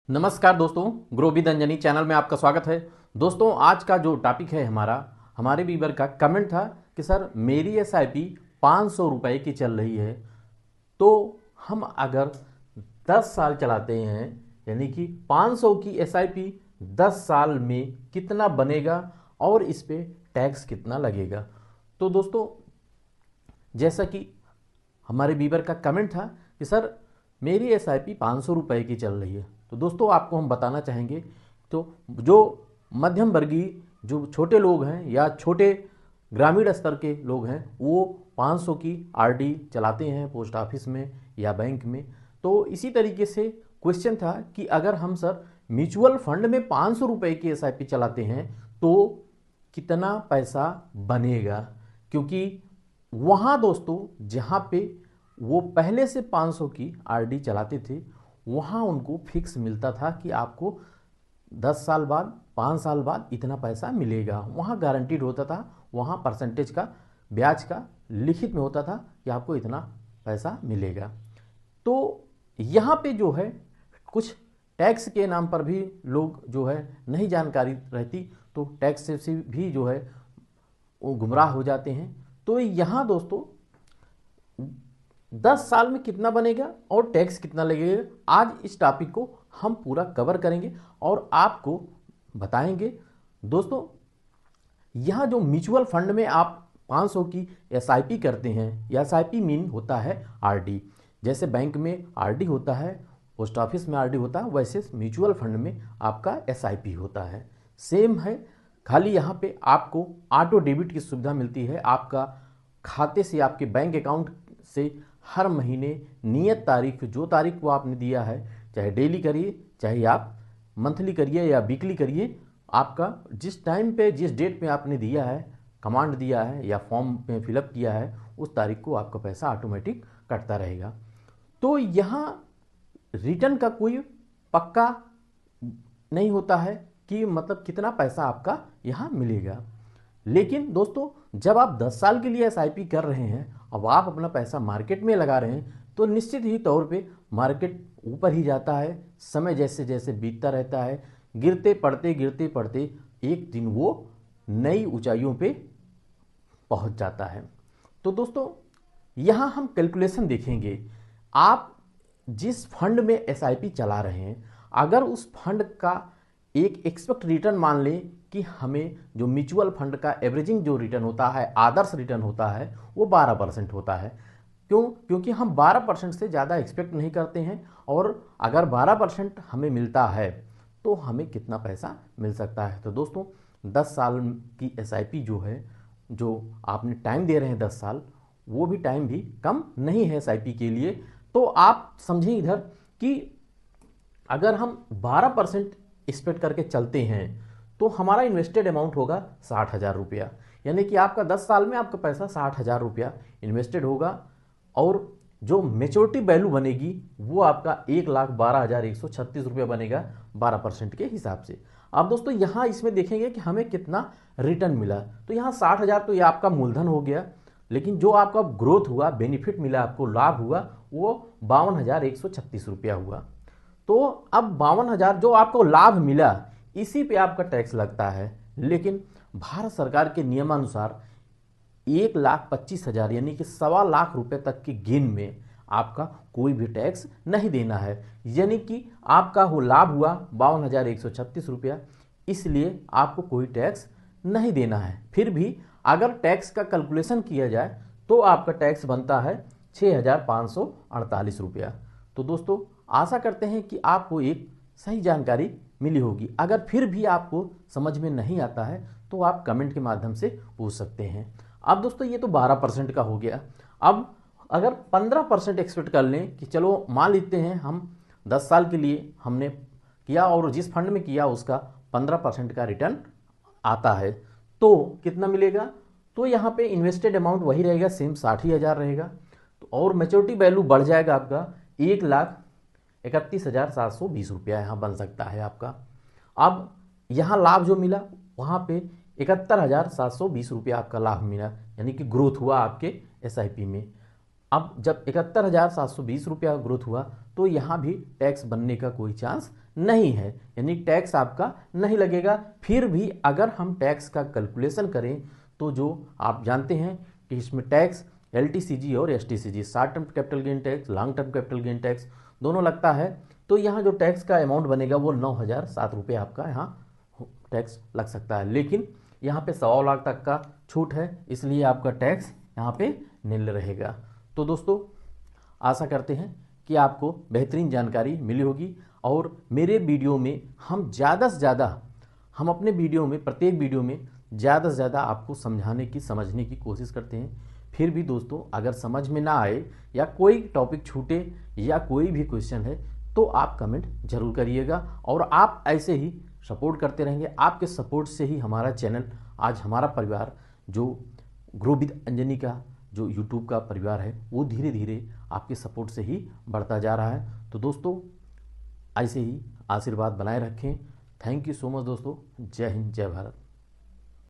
नमस्कार दोस्तों, grow with Anjani channel में आपका स्वागत है। दोस्तों, आज का जो टॉपिक है हमारे व्यूअर का कमेंट था कि सर मेरी एसआईपी 500 रुपये की चल रही है, तो हम अगर 10 साल चलाते हैं यानी कि 500 की एसआईपी 10 साल में कितना बनेगा और इस पे टैक्स कितना लगेगा। तो दोस्तों, जैसा कि हमारे व्यूअर का कमेंट था कि सर मेरी एसआईपी 500 रुपये की चल रही है, तो दोस्तों आपको हम बताना चाहेंगे तो जो मध्यम वर्गीय जो छोटे लोग हैं या छोटे ग्रामीण स्तर के लोग हैं वो 500 की आरडी चलाते हैं पोस्ट ऑफिस में या बैंक में। तो इसी तरीके से क्वेश्चन था कि अगर हम सर म्यूचुअल फंड में 500 रुपये की एसआईपी चलाते हैं तो कितना पैसा बनेगा, क्योंकि वहाँ दोस्तों जहाँ पे वो पहले से 500 की आरडी चलाते थे वहाँ उनको फिक्स मिलता था कि आपको 10 साल बाद 5 साल बाद इतना पैसा मिलेगा। वहाँ गारंटीड होता था, वहाँ परसेंटेज का ब्याज का लिखित में होता था कि आपको इतना पैसा मिलेगा। तो यहाँ पे जो है कुछ टैक्स के नाम पर भी लोग जो है नहीं जानकारी रहती तो टैक्स से भी जो है वो गुमराह हो जाते हैं। तो यहाँ दोस्तों 10 साल में कितना बनेगा और टैक्स कितना लगेगा, आज इस टॉपिक को हम पूरा कवर करेंगे और आपको बताएंगे। दोस्तों, यह जो म्यूचुअल फंड में आप 500 की एसआईपी करते हैं, या एसआईपी मीन होता है आरडी। जैसे बैंक में आरडी होता है, पोस्ट ऑफिस में आरडी होता है, वैसे म्यूचुअल फंड में आपका एसआईपी होता है। सेम है, खाली यहाँ पे आपको ऑटो डेबिट की सुविधा मिलती है। आपका खाते से, आपके बैंक अकाउंट से हर महीने नियत तारीख, जो तारीख को आपने दिया है, चाहे डेली करिए चाहे आप मंथली करिए या वीकली करिए, आपका जिस टाइम पे जिस डेट पे आपने दिया है, कमांड दिया है या फॉर्म में फिलअप किया है, उस तारीख को आपका पैसा ऑटोमेटिक कटता रहेगा। तो यहाँ रिटर्न का कोई पक्का नहीं होता है कि मतलब कितना पैसा आपका यहाँ मिलेगा। लेकिन दोस्तों, जब आप 10 साल के लिए एसआईपी कर रहे हैं, अब आप अपना पैसा मार्केट में लगा रहे हैं, तो निश्चित ही तौर पे मार्केट ऊपर ही जाता है। समय जैसे जैसे बीतता रहता है, गिरते पड़ते एक दिन वो नई ऊंचाइयों पे पहुंच जाता है। तो दोस्तों, यहाँ हम कैलकुलेशन देखेंगे। आप जिस फंड में एसआईपी चला रहे हैं, अगर उस फंड का एक एक्सपेक्ट रिटर्न मान लें कि हमें जो म्यूचुअल फंड का एवरेजिंग जो रिटर्न होता है, आदर्श रिटर्न होता है, वो 12% होता है। क्यों? क्योंकि हम 12% से ज़्यादा एक्सपेक्ट नहीं करते हैं, और अगर 12% हमें मिलता है तो हमें कितना पैसा मिल सकता है। तो दोस्तों, 10 साल की एसआईपी जो है, जो आपने टाइम दे रहे हैं 10 साल, वो भी टाइम भी कम नहीं है एसआईपी के लिए। तो आप समझें इधर कि अगर हम 12% एक्सपेक्ट करके चलते हैं तो हमारा इन्वेस्टेड अमाउंट होगा 60,000 रुपया। यानी कि आपका 10 साल में आपका पैसा 60,000 रुपया इन्वेस्टेड होगा, और जो मेच्योरिटी वैल्यू बनेगी वो आपका 1,12,136 रुपया बनेगा 12% के हिसाब से। अब दोस्तों, यहाँ इसमें देखेंगे कि हमें कितना रिटर्न मिला। तो यहाँ 60,000 तो ये आपका मूलधन हो गया, लेकिन जो आपका ग्रोथ हुआ, बेनिफिट मिला, आपको लाभ हुआ, वो 52,136 रुपया हुआ। तो अब 52,000 जो आपको लाभ मिला, इसी पे आपका टैक्स लगता है। लेकिन भारत सरकार के नियमानुसार 1,25,000 यानी कि 1,25,00,000 रुपए तक की गेन में आपका कोई भी टैक्स नहीं देना है। यानी कि आपका वो लाभ हुआ 52,136 रुपया, इसलिए आपको कोई टैक्स नहीं देना है। फिर भी अगर टैक्स का कैलकुलेशन किया जाए तो आपका टैक्स बनता है 6,548 रुपया। तो दोस्तों, आशा करते हैं कि आपको एक सही जानकारी मिली होगी। अगर फिर भी आपको समझ में नहीं आता है तो आप कमेंट के माध्यम से पूछ सकते हैं। अब दोस्तों, ये तो 12% का हो गया। अब अगर 15% एक्सपेक्ट कर लें कि चलो मान लेते हैं हम 10 साल के लिए हमने किया और जिस फंड में किया उसका 15% का रिटर्न आता है, तो कितना मिलेगा? तो यहाँ पे इन्वेस्टेड अमाउंट वही रहेगा, सेम 60,000 रहेगा। तो और मेच्योरिटी वैल्यू बढ़ जाएगा आपका 1,31,720 रुपया यहाँ बन सकता है आपका। अब यहाँ लाभ जो मिला वहाँ पे 71,720 रुपया आपका लाभ मिला, यानी कि ग्रोथ हुआ आपके एसआईपी में। अब जब 71,720 रुपया ग्रोथ हुआ तो यहाँ भी टैक्स बनने का कोई चांस नहीं है, यानी टैक्स आपका नहीं लगेगा। फिर भी अगर हम टैक्स का कैलकुलेशन करें तो जो आप जानते हैं कि इसमें टैक्स LTCG और STCG, short term capital gain tax, long term capital gain tax दोनों लगता है। तो यहाँ जो टैक्स का अमाउंट बनेगा वो 9,007 रुपये आपका यहाँ टैक्स लग सकता है, लेकिन यहाँ पे 1.25 लाख तक का छूट है, इसलिए आपका टैक्स यहाँ पे नील रहेगा। तो दोस्तों आशा करते हैं कि आपको बेहतरीन जानकारी मिली होगी, और मेरे वीडियो में हम ज़्यादा से ज़्यादा हम अपने वीडियो में प्रत्येक वीडियो में ज़्यादा से ज़्यादा आपको समझाने की समझने की कोशिश करते हैं। फिर भी दोस्तों अगर समझ में ना आए या कोई टॉपिक छूटे या कोई भी क्वेश्चन है तो आप कमेंट जरूर करिएगा, और आप ऐसे ही सपोर्ट करते रहेंगे। आपके सपोर्ट से ही हमारा चैनल, आज हमारा परिवार जो ग्रो विद अंजनी का जो यूट्यूब का परिवार है वो धीरे धीरे आपके सपोर्ट से ही बढ़ता जा रहा है। तो दोस्तों ऐसे ही आशीर्वाद बनाए रखें। थैंक यू सो मच दोस्तों। जय हिंद, जय भारत।